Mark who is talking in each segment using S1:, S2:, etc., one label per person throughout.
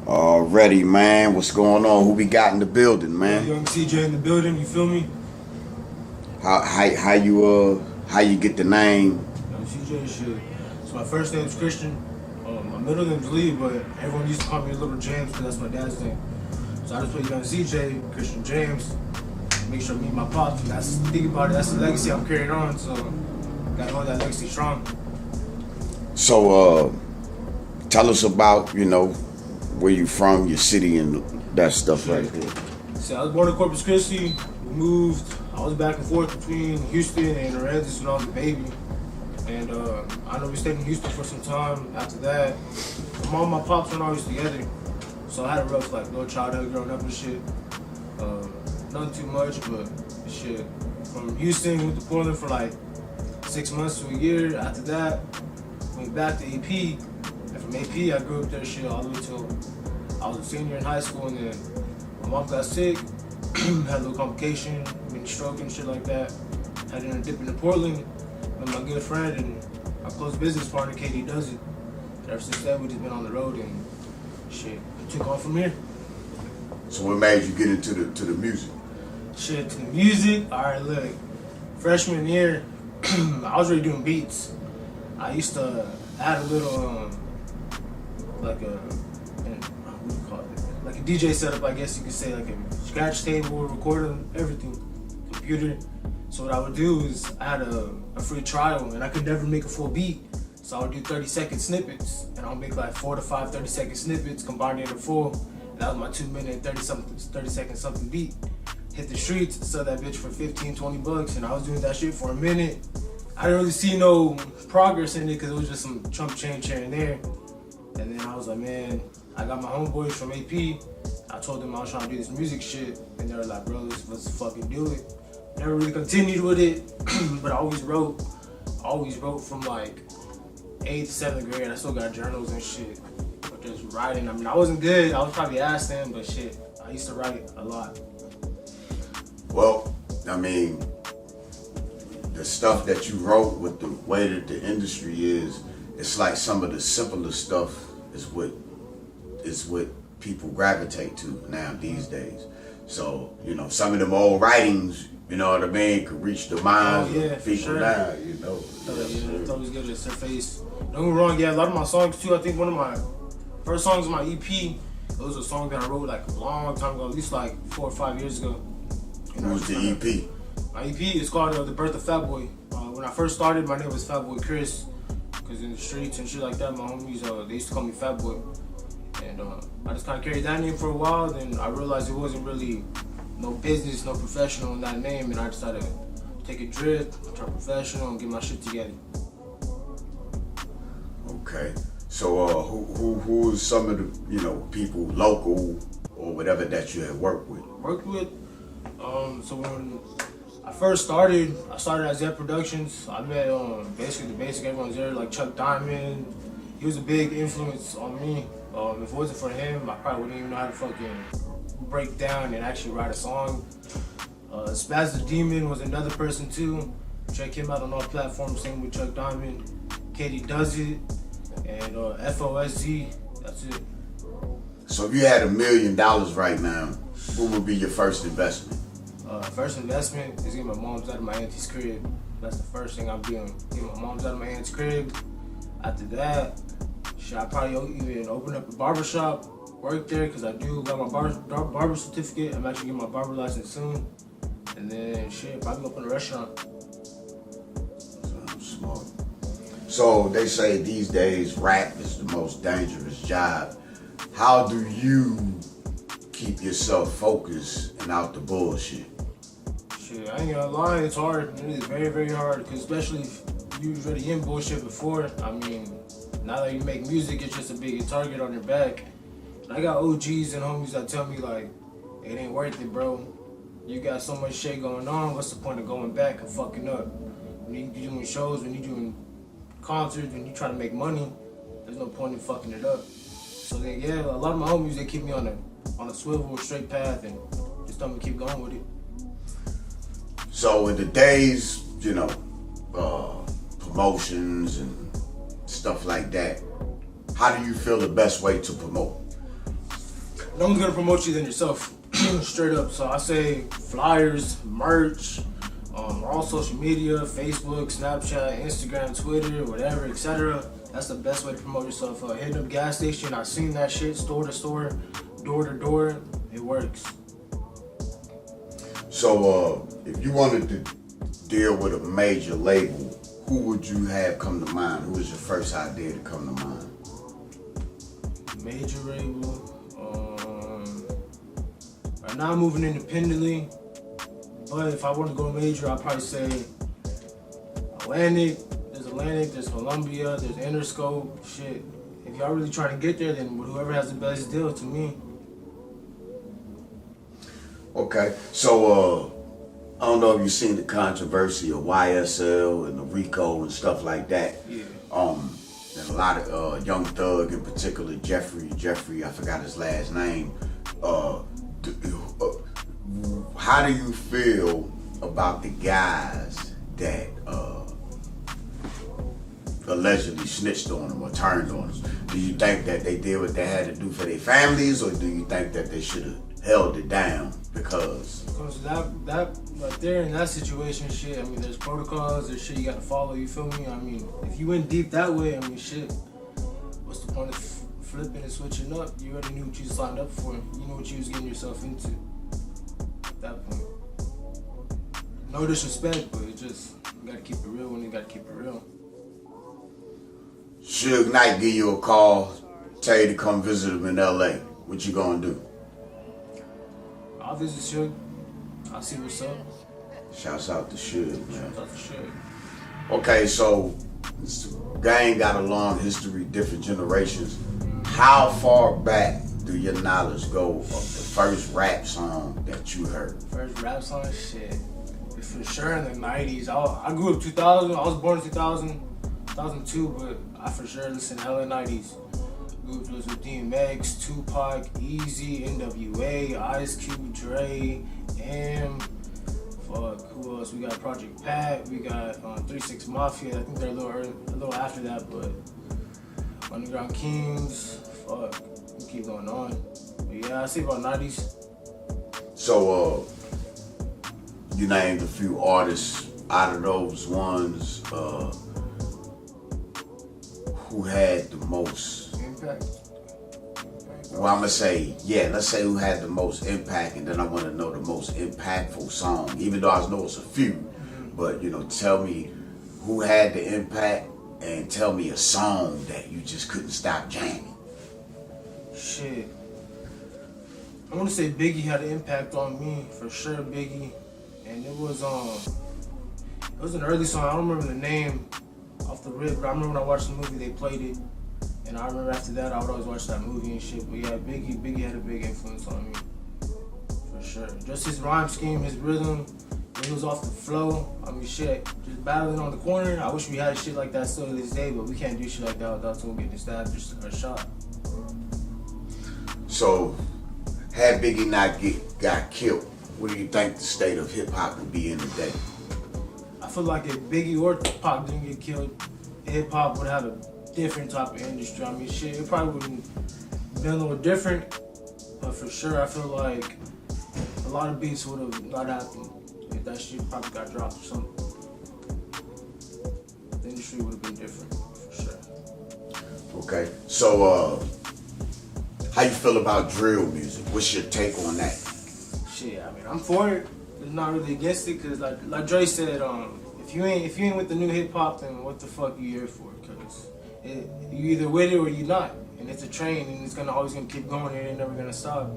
S1: Already, man. What's going on? Who we got in the building, man?
S2: Young CJ in the building. You feel me?
S1: How you get the name?
S2: Young CJ shit. So my first name's Christian. My middle name's Lee, but everyone used to call me Little James because that's my dad's name. So I just put Young CJ, Christian James. Make sure I meet my pops. That's think about it. That's the legacy I'm carrying on. So gotta hold that legacy strong.
S1: So tell us about where you from, your city, and that stuff right there.
S2: So I was born in Corpus Christi. We moved. I was back and forth between Houston and Aransas when I was a baby. And I know we stayed in Houston for some time. After that, my mom and my pops weren't always together. So I had a rough little childhood growing up and shit. Nothing too much, but shit. From Houston, went to Portland for 6 months to a year. After that, went back to AP. And from AP, I grew up there shit all the way till I was a senior in high school. And then my mom got sick, had a little complication, been stroking, shit like that. Had to dip into Portland with my good friend and my close business partner, Katie does it. Ever since then, we just been on the road and shit, took off from here.
S1: So what made you get into the music?
S2: Shit, to the music? Alright, look. Freshman year, I was already doing beats. I used to add a little, what do you call it? Like a DJ setup, I guess you could say, like a scratch table, recorder, everything, computer. So what I would do is I had a free trial and I could never make a full beat. So I would do 30-second snippets and I'll make 4 to 5 30-second snippets, combine it into full. And that was my 2 minute, 30-second something beat. Hit the streets, sell that bitch for 15, 20 bucks, and I was doing that shit for a minute. I didn't really see no progress in it because it was just some chump change here and there. And then I was like, man, I got my homeboys from AP. I told them I was trying to do this music shit, and they were like, bro, let's fucking do it. Never really continued with it, but I always wrote from 8th, 7th grade. I still got journals and shit, but just writing. I mean, I wasn't good. I was probably asked them, but shit, I used to write a lot.
S1: Well, I mean, the stuff that you wrote with the way that the industry is, it's like some of the simpler stuff is what people gravitate to now these days. So, some of them old writings, you know what I mean, could reach the minds of people
S2: sure.
S1: now,
S2: It's always good to surface. Don't get me wrong, a lot of my songs too, I think one of my first songs on my EP, it was a song that I wrote a long time ago, at least 4 or 5 years ago.
S1: What was the EP?
S2: My EP is called The Birth of Fat Boy. When I first started, my name was Fat Boy Chris, because in the streets and shit like that, my homies, they used to call me Fat Boy. And I just kind of carried that name for a while, then I realized it wasn't really no business, no professional in that name, and I decided to take a drift, turn professional, and get my shit together.
S1: Okay. So who is some of the people local or whatever that you had worked with?
S2: So when I first started, I started at Zep Productions. I met basically the basic everyone's there, like Chuck Diamond. He was a big influence on me. If it wasn't for him, I probably wouldn't even know how to fucking break down and actually write a song. Spaz the Demon was another person too. Check him out on all platforms, same with Chuck Diamond. Katie Does It, and FOSZ, that's it.
S1: So if you had $1 million right now, what would be your first investment?
S2: First investment is getting my mom's out of my auntie's crib. That's the first thing I'm doing. Get my mom's out of my aunt's crib. After that, I probably even open up a barbershop, work there, because I do got my barber certificate. I'm actually getting my barber license soon. And then probably open a restaurant.
S1: Sounds smart. So they say these days rap is the most dangerous job. How do you keep yourself focused and out the bullshit?
S2: Shit, I ain't gonna lie, it's hard. It is very, very hard, because especially if you was already in bullshit before. I mean, now that you make music, it's just a bigger target on your back. I got OGs and homies that tell me it ain't worth it, bro. You got so much shit going on, what's the point of going back and fucking up? When you doing shows, when you doing concerts, when you try to make money, there's no point in fucking it up. So then, a lot of my homies, they keep me on a swivel, straight path, and just tell me to keep going with it.
S1: So in the days, promotions and stuff like that, How do you feel the best way to promote?
S2: No one's gonna promote you than yourself, straight up. So I say flyers, merch, all social media, Facebook, Snapchat, Instagram, Twitter, whatever, etc. That's the best way to promote yourself. Hitting up gas station, I've seen that shit, store to store, door to door, it works.
S1: So if you wanted to deal with a major label, who would you have come to mind? Who was your first idea to come to mind?
S2: Major label. Right now I'm moving independently, but if I want to go major, I'd probably say Atlantic. There's Columbia, there's Interscope. Shit. If y'all really trying to get there, then whoever has the best deal to me.
S1: Okay, so I don't know if you've seen the controversy of YSL and the RICO and stuff like that.
S2: Yeah.
S1: And a lot of Young Thug in particular, Jeffrey, I forgot his last name. How do you feel about the guys that allegedly snitched on them or turned on them? Do you think that they did what they had to do for their families, or do you think that they should have held it down because
S2: that right there in that situation, shit, I mean, there's protocols, there's shit you gotta follow, you feel me? I mean, if you went deep that way, I mean, shit, what's the point of flipping and switching up? You already knew what you signed up for. You knew what you was getting yourself into at that point. No disrespect, but it just, you gotta keep it real when you gotta keep it real.
S1: Suge Knight give you a call, tell you to come visit him in LA, what you gonna do?
S2: I'll visit Suge. I'll see what's up.
S1: Shouts out to Suge, man.
S2: Shouts out to Suge.
S1: Okay, so this gang got a long history, different generations. How far back do your knowledge go of the first rap song that you heard?
S2: First rap song, shit. For sure in the 90s. I grew up 2000. I was born in 2000, 2002, but I for sure listened hella 90s. Grew up with DMX, Tupac, Easy, NWA, Ice Cube, Dre, fuck, who else? We got Project Pat, we got 3-6 Mafia. I think they're a little after that, but Underground Kings, fuck, we keep going on. But yeah, I say about 90s.
S1: So, you named a few artists out of those ones who had the most
S2: impact.
S1: Well, I'm gonna say, yeah, let's say who had the most impact, and then I want to know the most impactful song, even though I know it's a few. But, you know, tell me who had the impact, and tell me a song that you just couldn't stop jamming.
S2: Shit. I want to say Biggie had an impact on me, for sure, Biggie. And it was an early song. I don't remember the name off the rip, but I remember when I watched the movie, they played it. And I remember after that, I would always watch that movie and shit. But yeah, Biggie had a big influence on me, for sure. Just his rhyme scheme, his rhythm, when he was off the flow. I mean, shit, just battling on the corner. I wish we had shit like that still to this day, but we can't do shit like that without someone getting stabbed or shot.
S1: So, had Biggie not got killed, what do you think the state of hip hop would be in today?
S2: I feel like if Biggie or Tupac didn't get killed, hip hop would have a different type of industry. I mean, shit, it probably wouldn't be a little different, but for sure, I feel like a lot of beats would have not happened if that shit probably got dropped or something. The industry would have been different, for sure.
S1: Okay, so how you feel about drill music? What's your take on that?
S2: Shit, I mean, I'm for it. I'm not really against it, cause like Dre said, if you ain't with the new hip hop, then what the fuck you here for? Cause you either with it or you not, and it's a train, and it's always gonna keep going, and it ain't never gonna stop.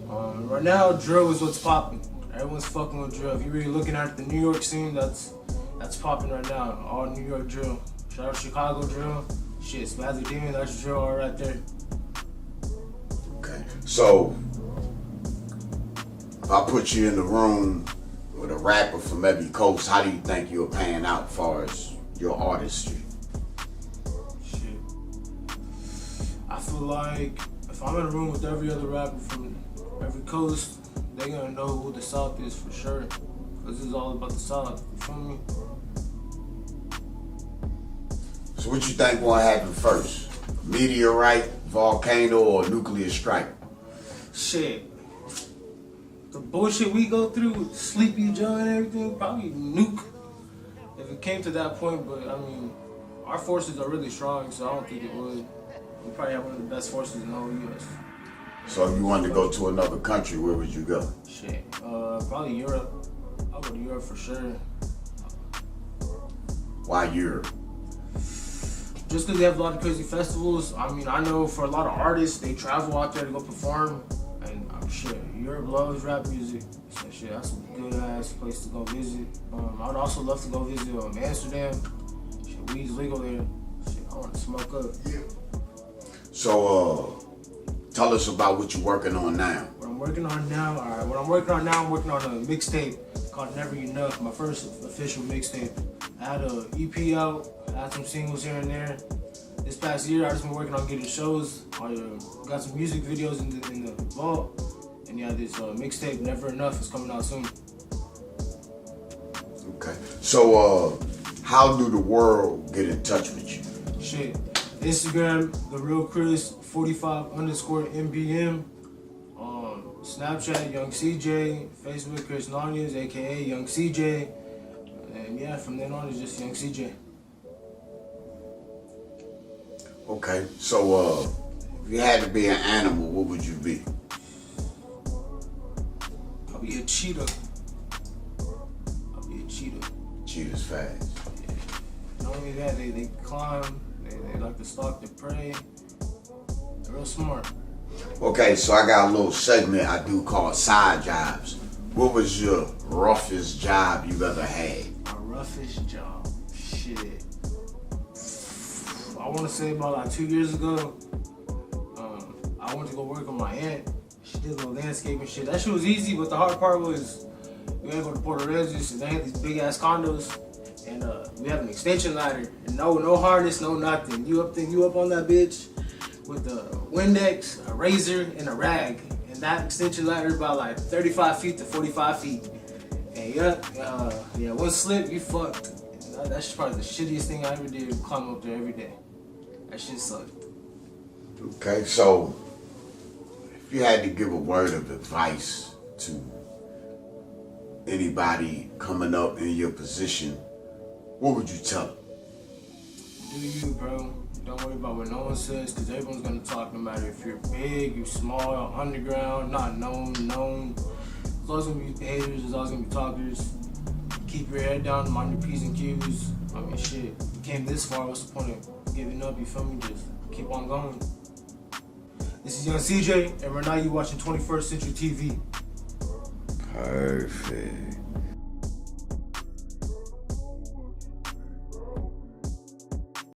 S2: Right now, drill is what's popping. Everyone's fucking with drill. If you're really looking at the New York scene, that's popping right now. All New York drill. Shout out Chicago drill. Shit, Spazzy Demon, that's drill all right there.
S1: Okay, so if I put you in the room with a rapper from every coast, how do you think you're pan out as far as your artistry?
S2: Shit. I feel like if I'm in a room with every other rapper from every coast, they're gonna know who the South is for sure. Cause it's all about the South, you feel me?
S1: So what you think gonna happen first? Meteorite, volcano, or nuclear strike?
S2: Shit. The bullshit we go through with Sleepy Joe and everything, probably nuke if it came to that point. But I mean, our forces are really strong, so I don't think it would. We probably have one of the best forces in the whole U.S.
S1: So if you wanted to go to another country, where would you go?
S2: Shit. Probably Europe. I'll go to Europe for sure.
S1: Why Europe?
S2: Just because they have a lot of crazy festivals. I mean, I know for a lot of artists, they travel out there to go perform. And shit, Europe loves rap music. So shit, that's a good ass place to go visit. I would also love to go visit Amsterdam. Shit, weed's legal there. Shit, I want to smoke up.
S1: So, tell us about what you're working on now.
S2: What I'm working on now, I'm working on a mixtape called Never Enough, my first official mixtape. I had a EP out, I had some singles here and there. This past year, I just been working on getting shows. I got some music videos in the vault. And yeah, this mixtape, Never Enough, is coming out soon.
S1: Okay. So, how do the world get in touch with you?
S2: Shit. Instagram, The Real Chris, 45_MBM. Snapchat, Young CJ. Facebook, Chris Nanias, aka Young CJ. And yeah, from then on, it's just Young CJ.
S1: Okay. So, if you had to be an animal, what would you be?
S2: I'll be a cheetah.
S1: Cheetah's fast.
S2: Yeah. Not only that, they climb. They like to stalk the prey. They're real smart.
S1: Okay, so I got a little segment I do called Side Jobs. What was your roughest job you've ever had?
S2: My roughest job? Shit. I want to say about like 2 years ago, I went to go work with my aunt. She did a little landscaping shit. That shit was easy, but the hard part was we had to go to Puerto Regis and they had these big ass condos. And we have an extension ladder, and no harness, no nothing. You up on that bitch with a Windex, a razor, and a rag. And that extension ladder about like 35 feet to 45 feet. And yeah, one slip, you fucked. That's probably the shittiest thing I ever did, climb up there every day. That shit sucked.
S1: Okay, so if you had to give a word of advice to anybody coming up in your position, what would you tell them?
S2: Do you, bro. Don't worry about what no one says, because everyone's going to talk, no matter if you're big, you're small, underground, not known. There's always going to be haters, there's always going to be talkers. Keep your head down, mind your P's and Q's. I mean, shit, you came this far, what's the point of giving up, you feel me? Just keep on going. This is Young CJ, and right now you're watching 21st Century TV.
S1: Perfect.